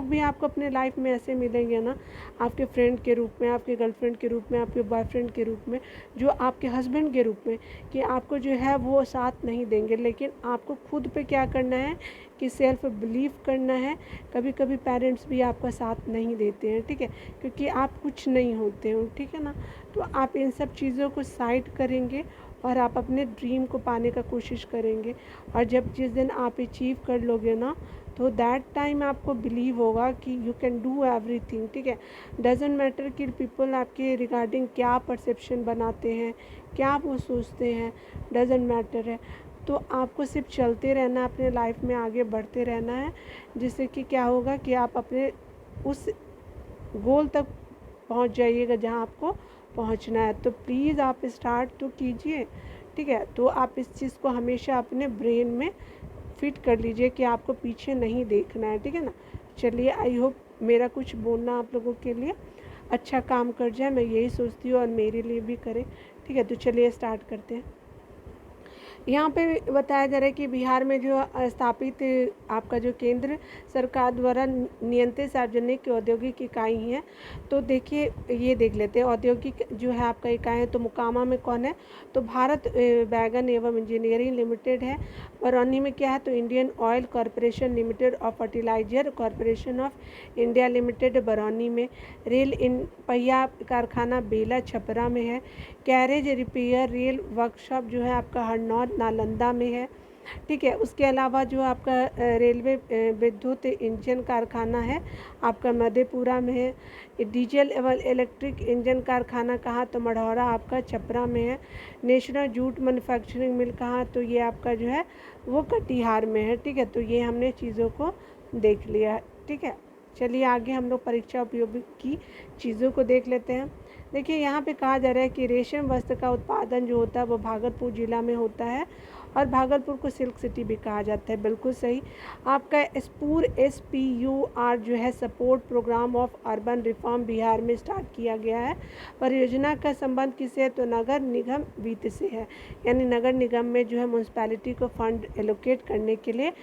भी आपको अपने लाइफ में ऐसे मिलेंगे ना, आपके फ्रेंड के रूप में, आपके गर्लफ्रेंड के रूप में, आपके बॉयफ्रेंड के रूप में, जो आपके हस्बैंड के रूप में, कि आपको जो है वो साथ नहीं देंगे। लेकिन आपको खुद पे क्या करना है कि सेल्फ बिलीव करना है। कभी कभी पेरेंट्स भी आपका साथ नहीं देते हैं, ठीक है, क्योंकि आप कुछ नहीं होते हो, ठीक है ना। तो आप इन सब चीज़ों को साइड करेंगे और आप अपने ड्रीम को पाने का कोशिश करेंगे। और जिस दिन आप अचीव कर लोगे ना तो दैट टाइम आपको बिलीव होगा कि यू कैन डू एवरीथिंग, ठीक है। डजेंट मैटर कि पीपल आपके रिगार्डिंग क्या परसेप्शन बनाते हैं, क्या वो सोचते हैं, डजेंट मैटर है। तो आपको सिर्फ चलते रहना है, अपने लाइफ में आगे बढ़ते रहना है, जिससे कि क्या होगा कि आप अपने उस गोल तक पहुंच जाइएगा जहां आपको पहुंचना है। तो प्लीज़ आप स्टार्ट तो कीजिए, ठीक है। तो आप इस चीज़ को हमेशा अपने ब्रेन में फिट कर लीजिए कि आपको पीछे नहीं देखना है, ठीक है ना। चलिए, आई होप मेरा कुछ बोलना आप लोगों के लिए अच्छा काम कर जाए, मैं यही सोचती हूँ, और मेरे लिए भी करे, ठीक है। तो चलिए स्टार्ट करते हैं। यहाँ पे बताया जा रहा है कि बिहार में जो स्थापित आपका जो केंद्र सरकार द्वारा नियंत्रित सार्वजनिक औद्योगिक इकाई हैं, तो देखिए ये देख लेते हैं औद्योगिक जो है आपका इकाई है। तो मुकामा में कौन है, तो भारत बैगन एवं इंजीनियरिंग लिमिटेड है। बरौनी में क्या है, तो इंडियन ऑयल कॉरपोरेशन लिमिटेड और fertilizer corporation of India limited Barauni में। रेल इन पहिया कारखाना बेला छपरा में है। कैरेज रिपेयर रेल वर्कशॉप जो है आपका हरनौत नालंदा में है, ठीक है। उसके अलावा जो आपका रेलवे विद्युत इंजन कारखाना है आपका मधेपुरा में है। डीजल एवं इलेक्ट्रिक इंजन कारखाना कहाँ, तो मढ़ौरा आपका छपरा में है। नेशनल जूट मैन्युफैक्चरिंग मिल कहाँ, तो ये आपका जो है वो कटिहार में है, ठीक है। तो ये हमने चीज़ों को देख लिया, ठीक है। चलिए आगे हम लोग परीक्षा उपयोगी की चीज़ों को देख लेते हैं। देखिए यहाँ पे कहा जा रहा है कि रेशम वस्त्र का उत्पादन जो होता है वो भागलपुर ज़िला में होता है, और भागलपुर को सिल्क सिटी भी कहा जाता है, बिल्कुल सही। आपका स्पूर SPUR जो है support program of urban reform Bihar में स्टार्ट किया गया है। परियोजना का संबंध किससे है, तो नगर निगम वित्त से है, यानी नगर निगम में जो है म्यूनसिपैलिटी को फंड एलोकेट करने के लिए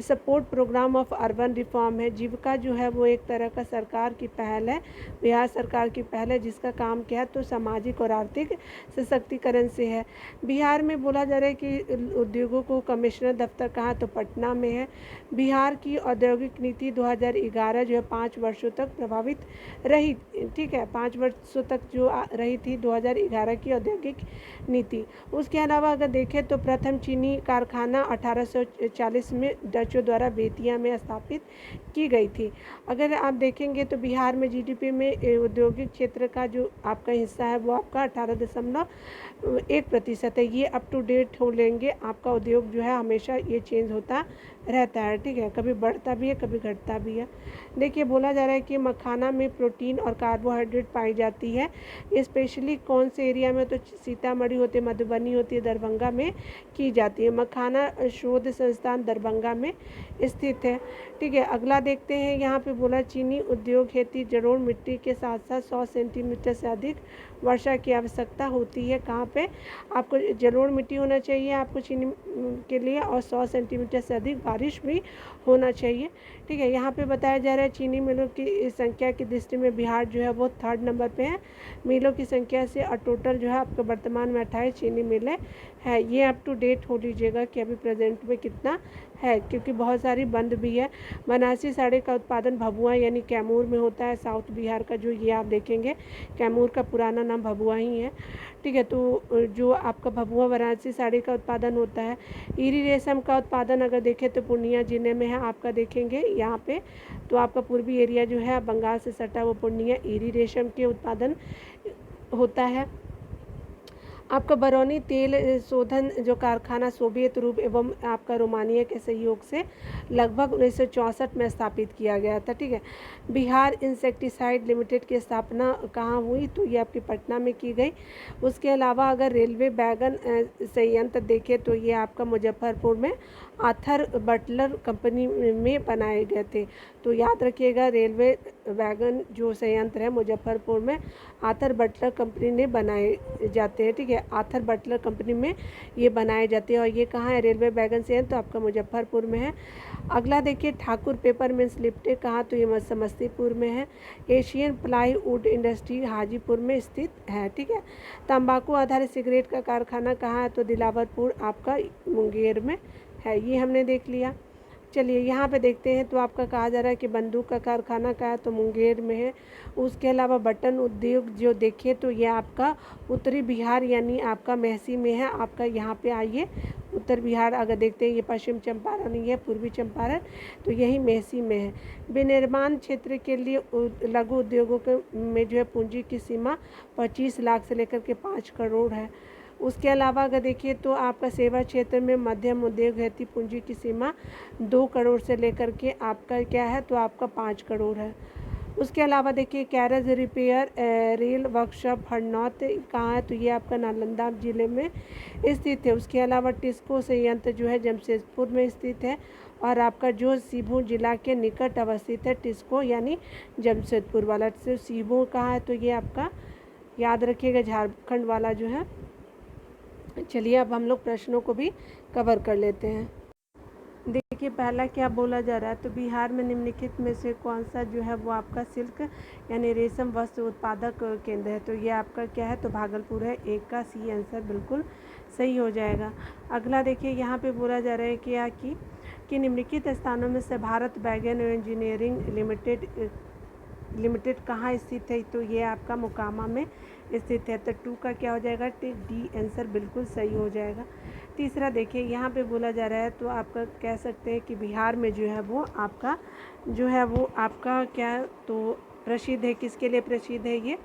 support program of urban reform है। जीविका जो है वो एक तरह का सरकार की पहल है, बिहार सरकार की पहल है, जिसका काम क्या है, तो सामाजिक और आर्थिक सशक्तिकरण से है। बिहार में बोला जा रहा है कि उद्योगों को कमिश्नर दफ्तर कहाँ, तो पटना में है। बिहार की औद्योगिक नीति 2011 जो है 5 वर्षों तक प्रभावित रही, ठीक है, 5 वर्षों तक जो रही थी 2011 की औद्योगिक नीति। उसके अलावा अगर देखें तो प्रथम चीनी कारखाना 1840 में डचों द्वारा बेतिया में स्थापित की गई थी। अगर आप देखेंगे तो बिहार में GDP में औद्योगिक क्षेत्र का जो आपका हिस्सा है वो आपका 18.1% है। ये अप टू डेट हो लेंगे, आपका उद्योग जो है हमेशा ये चेंज होता रहता है, ठीक है, कभी बढ़ता भी है कभी घटता भी है। देखिए बोला जा रहा है कि मखाना में प्रोटीन और कार्बोहाइड्रेट पाई जाती है, स्पेशली कौन से एरिया में, तो सीतामढ़ी होती है, मधुबनी होती है, दरभंगा में की जाती है। मखाना शोध संस्थान दरभंगा में स्थित है, ठीक है। अगला देखते हैं, यहाँ पे बोला चीनी उद्योग खेती जलोढ़ मिट्टी के साथ साथ 100 सेंटीमीटर से अधिक वर्षा की आवश्यकता होती है। कहाँ पे आपको जलोढ़ मिट्टी होना चाहिए आपको चीनी के लिए, और 100 सेंटीमीटर से अधिक बारिश भी होना चाहिए। ठीक है, यहाँ पे बताया जा रहा है चीनी मिलों की संख्या की दृष्टि में बिहार जो है वो 3rd नंबर पे है मिलों की संख्या से, और टोटल जो है आपका वर्तमान में 28 चीनी मिलें है। ये अप टू डेट हो लीजिएगा कि अभी प्रेजेंट में कितना है, क्योंकि बहुत सारी बंद भी है। बनारसी साड़ी का उत्पादन भभुआ यानी कैमूर में होता है, साउथ बिहार का जो ये आप देखेंगे कैमूर का पुराना नाम भभुआ ही है। ठीक है, तो जो आपका भभुआ बनारसी साड़ी का उत्पादन होता है। ईरी रेशम का उत्पादन अगर देखें तो पूर्णिया जिले में है आपका, देखेंगे यहाँ पे तो आपका पूर्वी एरिया जो है बंगाल से सटा वो पूर्णिया ईरी रेशम के उत्पादन होता है। आपका बरौनी तेल शोधन जो कारखाना सोवियत रूप एवं आपका रोमानिया के सहयोग से लगभग 1964 में स्थापित किया गया था। ठीक है, बिहार इंसेक्टिसाइड लिमिटेड की स्थापना कहाँ हुई, तो ये आपकी पटना में की गई। उसके अलावा अगर रेलवे बैगन संयंत्र देखें तो ये आपका मुजफ्फरपुर में आर्थर बटलर कंपनी में बनाए गए थे। तो याद रखिएगा रेलवे वैगन जो संयंत्र है मुजफ्फरपुर में आर्थर बटलर कंपनी ने बनाए जाते हैं। ठीक है, आर्थर बटलर कंपनी में ये बनाए जाते हैं, और ये कहाँ है रेलवे वैगन संयंत्र, तो आपका मुजफ्फरपुर में है। अगला देखिए ठाकुर पेपर मिल्स लिमिटेड कहाँ, तो ये समस्तीपुर में है। एशियन प्लाईवुड इंडस्ट्री हाजीपुर में स्थित है। ठीक है, तंबाकू आधारित सिगरेट का कारखाना कहाँ है, तो दिलावरपुर आपका मुंगेर में है। ये हमने देख लिया। चलिए यहाँ पे देखते हैं तो आपका कहा जा रहा है कि बंदूक का कारखाना का है, तो मुंगेर में है। उसके अलावा बटन उद्योग जो देखें तो ये आपका उत्तरी बिहार यानी आपका मेहसी में है। आपका यहाँ पे आइए उत्तर बिहार अगर देखते हैं ये पश्चिम चंपारण नहीं है, पूर्वी चंपारण, तो यही मेहसी में है। विनिर्माण क्षेत्र के लिए लघु उद्योगों के में जो है पूंजी की सीमा 25 लाख से लेकर के 5 करोड़ है। उसके अलावा अगर देखिए तो आपका सेवा क्षेत्र में मध्यम उद्योग हेतु पूंजी की सीमा 2 करोड़ से लेकर के आपका क्या है, तो आपका 5 करोड़ है। उसके अलावा देखिए carriage repair rail workshop Harnaut कहाँ है, तो ये आपका नालंदा जिले में स्थित है। उसके अलावा टिस्को संयंत्र जो है जमशेदपुर में स्थित है, और आपका जो सीभू जिला के निकट अवस्थित है टिस्को यानी जमशेदपुर वाला। तो सीभू कहाँ है, तो ये आपका याद रखिएगा झारखंड वाला जो है। चलिए अब हम लोग प्रश्नों को भी कवर कर लेते हैं। देखिए पहला क्या बोला जा रहा है, तो बिहार में निम्नलिखित में से कौन सा जो है वो आपका सिल्क यानी रेशम वस्त्र उत्पादक केंद्र है, तो ये आपका क्या है, तो भागलपुर है। एक का सी आंसर बिल्कुल सही हो जाएगा। अगला देखिए यहाँ पे बोला जा रहा है क्या कि निम्नलिखित स्थानों में से भारत बैगन इंजीनियरिंग लिमिटेड कहाँ स्थित है, तो ये आपका मोकामा में स्थित है। तो 2 का क्या हो जाएगा, डी आंसर बिल्कुल सही हो जाएगा। तीसरा देखिए यहाँ पे बोला जा रहा है, तो आपका कह सकते हैं कि बिहार में जो है वो आपका जो है वो आपका क्या तो प्रसिद्ध है, किसके लिए प्रसिद्ध है ये,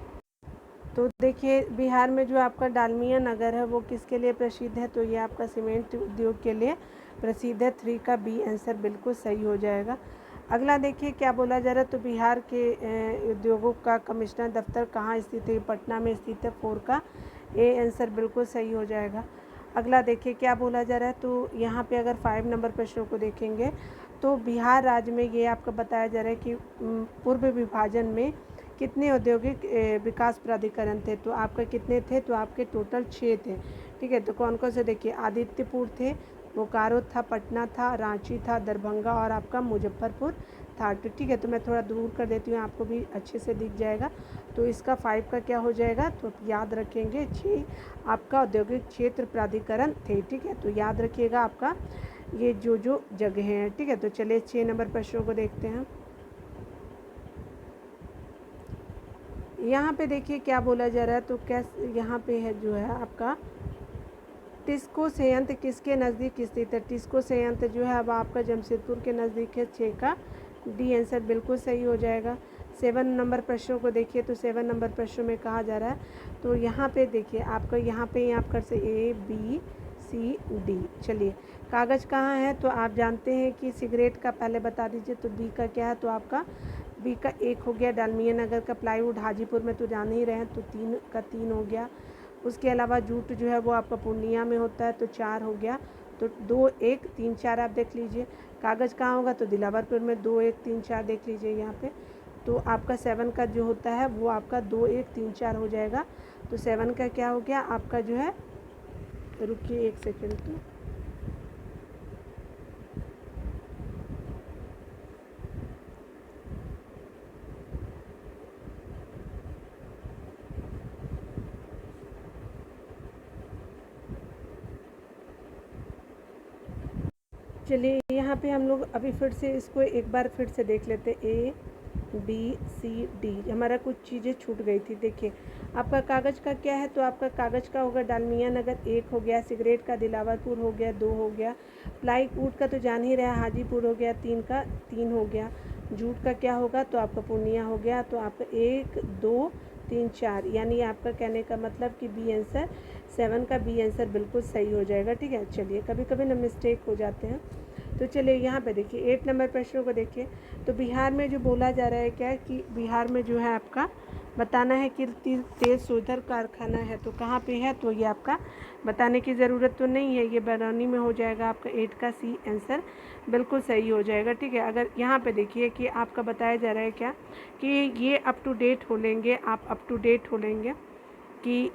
तो देखिए बिहार में जो आपका डालमिया नगर है वो किसके लिए प्रसिद्ध है, तो ये आपका सीमेंट उद्योग के लिए प्रसिद्ध है। 3 का बी आंसर बिल्कुल सही हो जाएगा। अगला देखिए क्या बोला जा रहा है, तो बिहार के उद्योगों का कमिश्नर दफ्तर कहाँ स्थित है, पटना में स्थित है। 4 का ए आंसर बिल्कुल सही हो जाएगा। अगला देखिए क्या बोला जा रहा है, तो यहाँ पे अगर 5 नंबर प्रश्नों को देखेंगे तो बिहार राज्य में ये आपको बताया जा रहा है कि पूर्व विभाजन में कितने औद्योगिक विकास प्राधिकरण थे, तो आपका कितने थे, तो आपके टोटल 6 थे। ठीक है, तो कौन कौन से देखिए आदित्यपुर थे, बोकारो था, पटना था, रांची था, दरभंगा और आपका मुजफ्फरपुर था। तो ठीक है, तो मैं थोड़ा दूर कर देती हूँ, आपको भी अच्छे से दिख जाएगा। तो इसका 5 का क्या हो जाएगा, तो याद रखेंगे 6 आपका औद्योगिक क्षेत्र प्राधिकरण थे। ठीक है, तो याद रखिएगा आपका ये जो जगह हैं। ठीक है, तो चलिए 6 नंबर प्रश्नों को देखते हैं। यहाँ पे देखिए क्या बोला जा रहा है, तो कैसे यहाँ पे है जो है आपका टिस्को संयंत्र किसके नज़दीक स्थित है, टिस्को संयंत्र जो है अब आपका जमशेदपुर के नज़दीक है। 6 का डी आंसर बिल्कुल सही हो जाएगा। 7 नंबर प्रश्नों को देखिए, तो 7 नंबर प्रश्नों में कहा जा रहा है, तो यहाँ पे देखिए आपका यहाँ पे आप कर से ए बी सी डी। चलिए कागज़ कहाँ है, तो आप जानते हैं कि सिगरेट का पहले बता दीजिए, तो डी का क्या है, तो आपका बी का 1 हो गया। डालमिया नगर का प्लाईवुड हाजीपुर में तो जान ही रहे हैं, तो 3 का 3 हो गया। उसके अलावा जूट जो है वो आपका पूर्णिया में होता है, तो 4 हो गया। तो 2 1 3 4 आप देख लीजिए। कागज़ कहाँ होगा, तो दिलावरपुर में 2 1 3 4 देख लीजिए यहाँ पे। तो आपका 7 का जो होता है वो आपका 2 1 3 4 हो जाएगा। तो 7 का क्या हो गया आपका जो है, रुकिए 1 सेकेंड, तो चलिए यहाँ पे हम लोग अभी फिर से इसको एक बार फिर से देख लेते हैं। ABCD हमारा कुछ चीज़ें छूट गई थी। देखिए आपका कागज़ का क्या है, तो आपका कागज़ का होगा डालमिया नगर 1 हो गया, सिगरेट का दिलावरपुर हो गया 2 हो गया, प्लाईवुड का तो जान ही रहा हाजीपुर हो गया 3 का 3 हो गया, जूट का क्या होगा तो आपका पूर्णिया हो गया। तो आपका 1 2 3 4 यानी आपका कहने का मतलब कि बी आंसर 7 का बी आंसर बिल्कुल सही हो जाएगा। ठीक है, चलिए कभी कभी ना मिस्टेक हो जाते हैं। तो चलिए यहाँ पे देखिए 8 नंबर प्रश्नों को देखिए। तो बिहार में जो बोला जा रहा है क्या है कि बिहार में जो है आपका बताना है कि तेल शोधन कारखाना है, तो कहाँ पे है, तो ये आपका बताने की ज़रूरत तो नहीं है, ये बरौनी में हो जाएगा। आपका 8 का सी आंसर बिल्कुल सही हो जाएगा। ठीक है, अगर यहाँ पे देखिए कि आपका बताया जा रहा है क्या कि ये अप टू डेट हो लेंगे, आप अप टू डेट हो लेंगे कि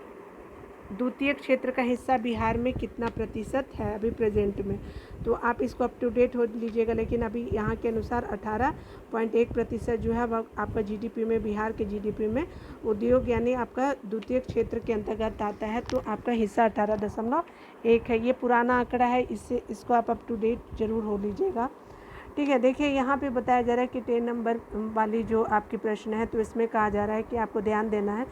द्वितीय क्षेत्र का हिस्सा बिहार में कितना प्रतिशत है अभी प्रेजेंट में, तो आप इसको अप टू डेट हो लीजिएगा। लेकिन अभी यहाँ के अनुसार 18.1% जो है वह आपका जीडीपी में, बिहार के जीडीपी में उद्योग यानी आपका द्वितीय क्षेत्र के अंतर्गत आता है, तो आपका हिस्सा 18.1 है। ये पुराना आंकड़ा है, इसको आप अप टू डेट ज़रूर हो लीजिएगा। ठीक है, देखिए यहाँ पे बताया जा रहा है कि 10 नंबर वाली जो आपकी प्रश्न है, तो इसमें कहा जा रहा है कि आपको ध्यान देना है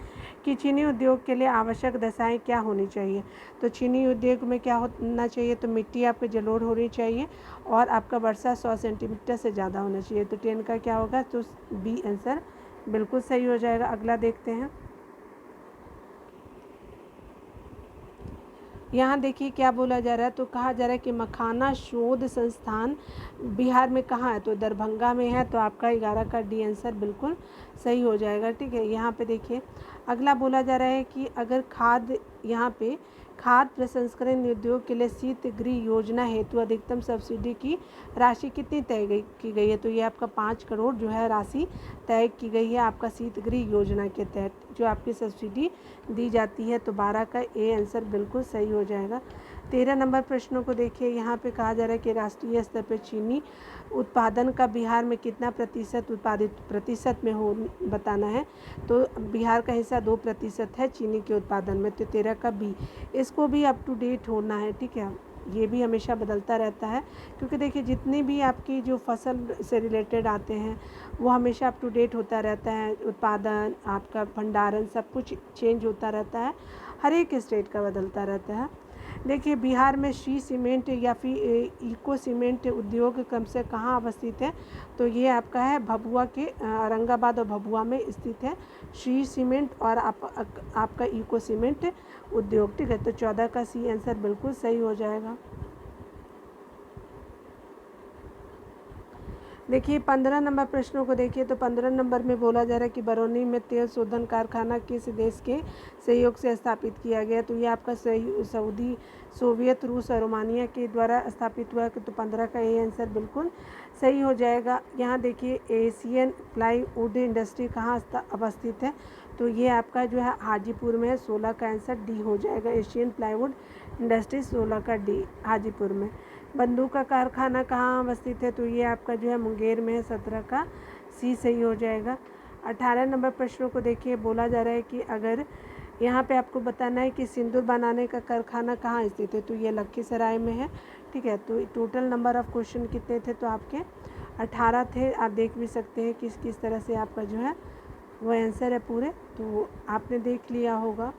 कि चीनी उद्योग के लिए आवश्यक दशाएं क्या होनी चाहिए। तो चीनी उद्योग में क्या होना चाहिए, तो मिट्टी आपके जलोढ़ होनी चाहिए और आपका वर्षा 100 सेंटीमीटर से ज़्यादा होना चाहिए। तो 10 का क्या होगा, तो बी आंसर बिल्कुल सही हो जाएगा। अगला देखते हैं। यहाँ देखिए क्या बोला जा रहा है, तो कहा जा रहा है कि मखाना शोध संस्थान बिहार में कहाँ है, तो दरभंगा में है। तो आपका 11 का डी आंसर बिल्कुल सही हो जाएगा। ठीक है, यहाँ पे देखिए अगला बोला जा रहा है कि अगर यहाँ पे खाद्य प्रसंस्करण उद्योग के लिए शीतगृह योजना हेतु अधिकतम सब्सिडी की राशि कितनी की गई है, तो ये आपका 5 करोड़ जो है राशि तय की गई है आपका शीतगृह योजना के तहत जो आपकी सब्सिडी दी जाती है। तो 12 का ए आंसर बिल्कुल सही हो जाएगा। 13 नंबर प्रश्नों को देखिए। यहाँ पे कहा जा रहा है कि राष्ट्रीय स्तर पर चीनी उत्पादन का बिहार में कितना प्रतिशत में हो बताना है, तो बिहार का हिस्सा 2% है चीनी के उत्पादन में। तो 13 का बी, इसको भी अप टू डेट होना है। ठीक है, ये भी हमेशा बदलता रहता है, क्योंकि देखिए जितनी भी आपकी जो फसल से रिलेटेड आते हैं वो हमेशा अप टू डेट होता रहता है। उत्पादन, आपका भंडारण, सब कुछ चेंज होता रहता है, हर एक स्टेट का बदलता रहता है। देखिए बिहार में श्री सीमेंट या फिर इको सीमेंट उद्योग क्रम से कहाँ अवस्थित है, तो ये आपका है भभुआ के, औरंगाबाद और भभुआ में स्थित है श्री सीमेंट और आपका इको सीमेंट उद्योग। ठीक है, तो 14 का सी आंसर बिल्कुल सही हो जाएगा। देखिए 15 नंबर प्रश्नों को देखिए। तो 15 नंबर में बोला जा रहा है कि बरौनी में तेल शोधन कारखाना किस देश के सहयोग से स्थापित किया गया, तो ये आपका सऊदी, सोवियत, रूस और रोमानिया के द्वारा स्थापित हुआ। तो 15 का ये आंसर बिल्कुल सही हो जाएगा। यहाँ देखिए एशियन प्लाईवुड इंडस्ट्री कहाँ अवस्थित है, तो ये आपका जो है हाजीपुर में है। 16 का आंसर डी हो जाएगा। एशियन प्लाईवुड इंडस्ट्री 16 का डी हाजीपुर में। बंदूक का कारखाना कहाँ अवस्थित है, तो ये आपका जो है मुंगेर में है। 17 का सी सही हो जाएगा। 18 नंबर प्रश्नों को देखिए। बोला जा रहा है कि अगर यहाँ पे आपको बताना है कि सिंदूर बनाने का कारखाना कहाँ स्थित है, तो ये लखीसराय में है। ठीक है, तो टोटल नंबर ऑफ क्वेश्चन कितने थे, तो आपके 18 थे। आप देख भी सकते हैं किस किस तरह से आपका जो है वो आंसर है पूरे, तो आपने देख लिया होगा।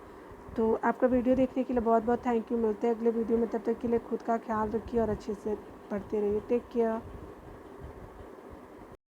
तो आपका वीडियो देखने के लिए बहुत बहुत थैंक यू। मिलते हैं अगले वीडियो में, तब तक के लिए खुद का ख्याल रखिए और अच्छे से पढ़ते रहिए। Take care.